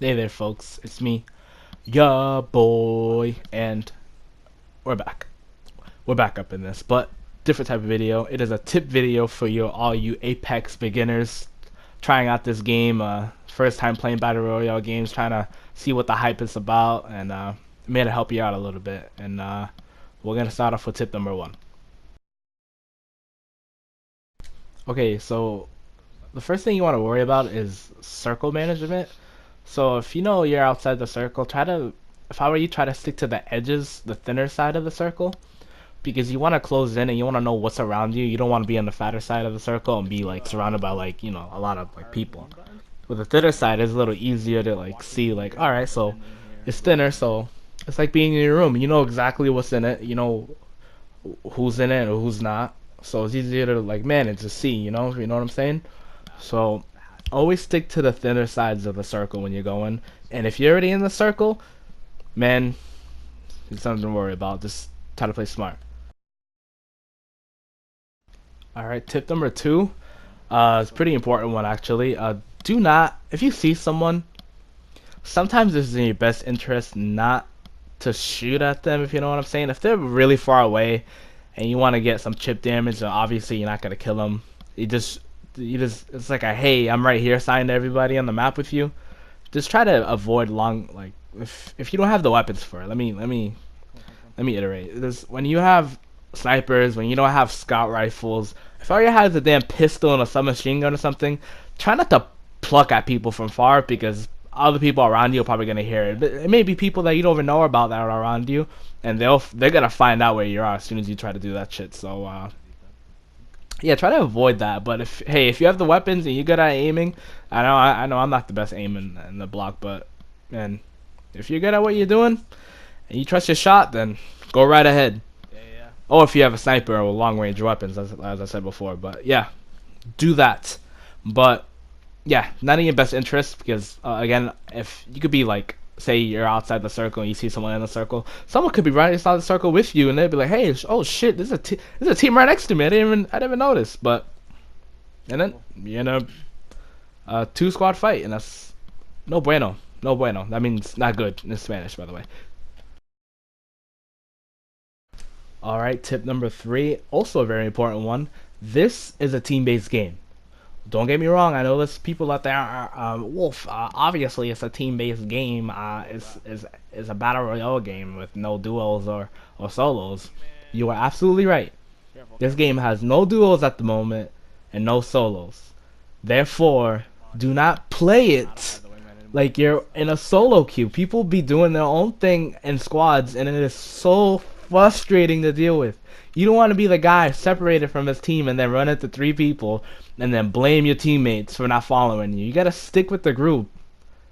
Hey there, folks. It's me, ya boy, and we're back. We're back up in this, but different type of video. It is a tip video for all you Apex beginners trying out this game. First time playing battle royale games, trying to see what the hype is about, and made to help you out a little bit. And we're gonna start off with tip number one. Okay, so the first thing you want to worry about is circle management. So if you know you're outside the circle, if I were you, try to stick to the edges, the thinner side of the circle, because you want to close in and you want to know what's around you. You don't want to be on the fatter side of the circle and be like surrounded by a lot of like people. With the thinner side, it's a little easier to like see like, all right, so it's thinner, so it's like being in your room. You know exactly what's in it. You know who's in it or who's not. So it's easier to like manage to see. You know what I'm saying? So always stick to the thinner sides of the circle when you're going. And if you're already in the circle, man, it's nothing to worry about. Just try to play smart. All right, tip number two. It's a pretty important one actually. Do not, if you see someone, sometimes it's in your best interest not to shoot at them. If you know what I'm saying. If they're really far away and you want to get some chip damage, then obviously you're not gonna kill them. You just it's like a hey, I'm right here sign to everybody on the map with you. Just try to avoid long like if you don't have the weapons for it. Let me iterate. This when you have snipers, when you don't have scout rifles, if all you have is a damn pistol and a submachine gun or something, try not to pluck at people from far because other people around you are probably gonna hear it. But it may be people that you don't even know about that are around you, and they're gonna find out where you are as soon as you try to do that shit. So yeah, try to avoid that. But if you have the weapons and you're good at aiming, I know I'm not the best aim in the block, but man, if you're good at what you're doing and you trust your shot, then go right ahead. Or if you have a sniper or long range weapons, as I said before. But yeah, do that. But yeah, not in your best interest because again, if you could be like, say you're outside the circle and you see someone in the circle, someone could be right inside the circle with you, and they'd be like, "Hey, oh shit, this is a team right next to me. I didn't even notice." But and then you're in a two squad fight, and that's no bueno, no bueno. That means not good in Spanish, by the way. All right, tip number three, also a very important one. This is a team-based game. Don't get me wrong. I know there's people out there. Wolf. Obviously, it's a team-based game. It's a battle royale game with no duos or solos. You are absolutely right. This game has no duos at the moment and no solos. Therefore, do not play it like you're in a solo queue. People be doing their own thing in squads, and it is so frustrating to deal with. You don't want to be the guy separated from his team and then run into three people and then blame your teammates for not following you. You gotta stick with the group.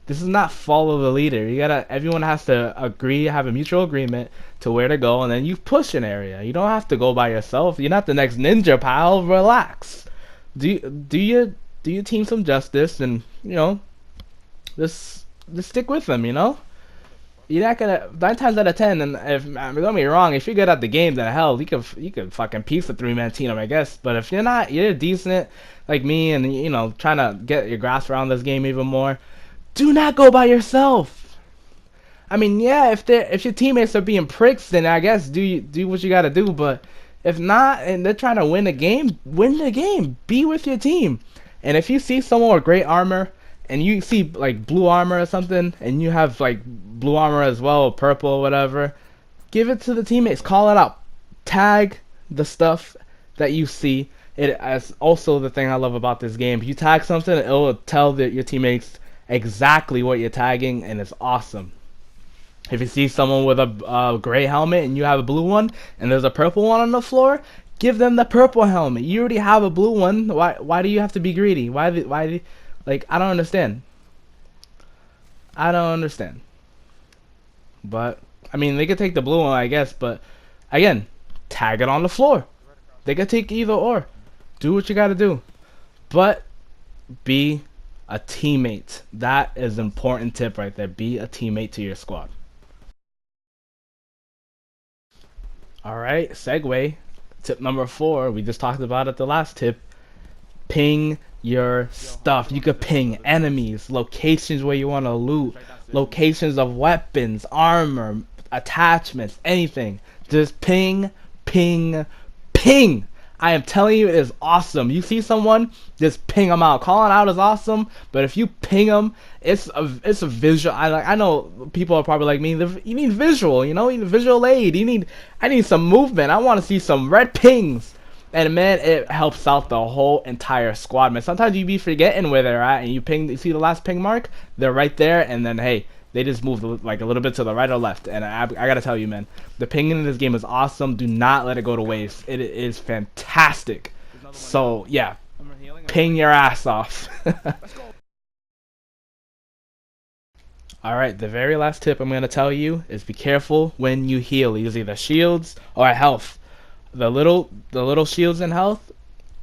This is not follow the leader. Everyone has to agree, have a mutual agreement to where to go, and then you push an area. You don't have to go by yourself. You're not the next ninja, pal. Relax. Do your team some justice, and just stick with them. You're not gonna 9 times out of 10. And if don't get me wrong, if you're good at the game, then hell, you could fucking piece a 3-man team, I guess. But if you're not, you're decent like me, and trying to get your grasp around this game even more. Do not go by yourself. I mean, yeah, if your teammates are being pricks, then I guess do what you gotta do. But if not, and they're trying to win the game, win the game. Be with your team. And if you see someone with great armor, and you see like blue armor or something, and you have like blue armor as well, or purple or whatever, give it to the teammates. Call it out. Tag the stuff that you see. It is also the thing I love about this game. If you tag something, it will tell your teammates exactly what you're tagging, and it's awesome. If you see someone with a gray helmet and you have a blue one, and there's a purple one on the floor, give them the purple helmet. You already have a blue one. Why do you have to be greedy? Like, I don't understand. I don't understand. But I mean, they could take the blue one, I guess. But again, tag it on the floor. They could take either or. Do what you gotta do. But be a teammate. That is an important tip right there. Be a teammate to your squad. Alright, segue. Tip number 4. We just talked about it the last tip. Ping your stuff. You could ping enemies, locations where you want to loot, locations of weapons, armor, attachments, anything. Just ping, ping, ping. I am telling you, it is awesome. You see someone, just ping them out. Calling out is awesome, but if you ping them, it's a visual. I know people are probably like me. You need visual, you need visual aid. I need some movement. I want to see some red pings. And man, it helps out the whole entire squad, man. Sometimes you be forgetting where they're at, and you see the last ping mark, they're right there, and then hey, they just moved like a little bit to the right or left. And I gotta tell you, man, the pinging in this game is awesome. Do not let it go to waste. It is fantastic. So yeah, ping your ass off. All right, the very last tip I'm gonna tell you is be careful when you heal. Use either shields or health. The little shields and health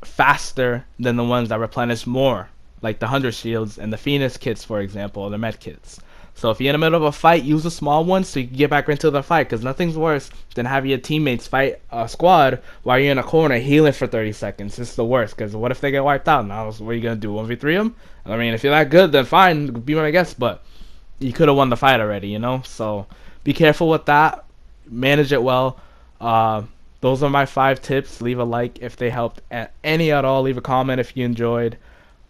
faster than the ones that replenish more, like the 100 shields and the Phoenix kits, for example, or the med kits. So if you're in the middle of a fight, use the small ones so you can get back into the fight, because nothing's worse than having your teammates fight a squad while you're in a corner healing for 30 seconds. It's the worst, because what if they get wiped out? Now what are you going to do, 1v3 them? I mean, if you're that good, then fine, be my guest, but you could have won the fight already, So be careful with that. Manage it well. Those are my 5 tips. Leave a like if they helped any at all. Leave a comment if you enjoyed.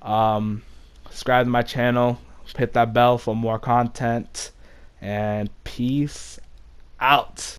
Subscribe to my channel. Hit that bell for more content. And peace out.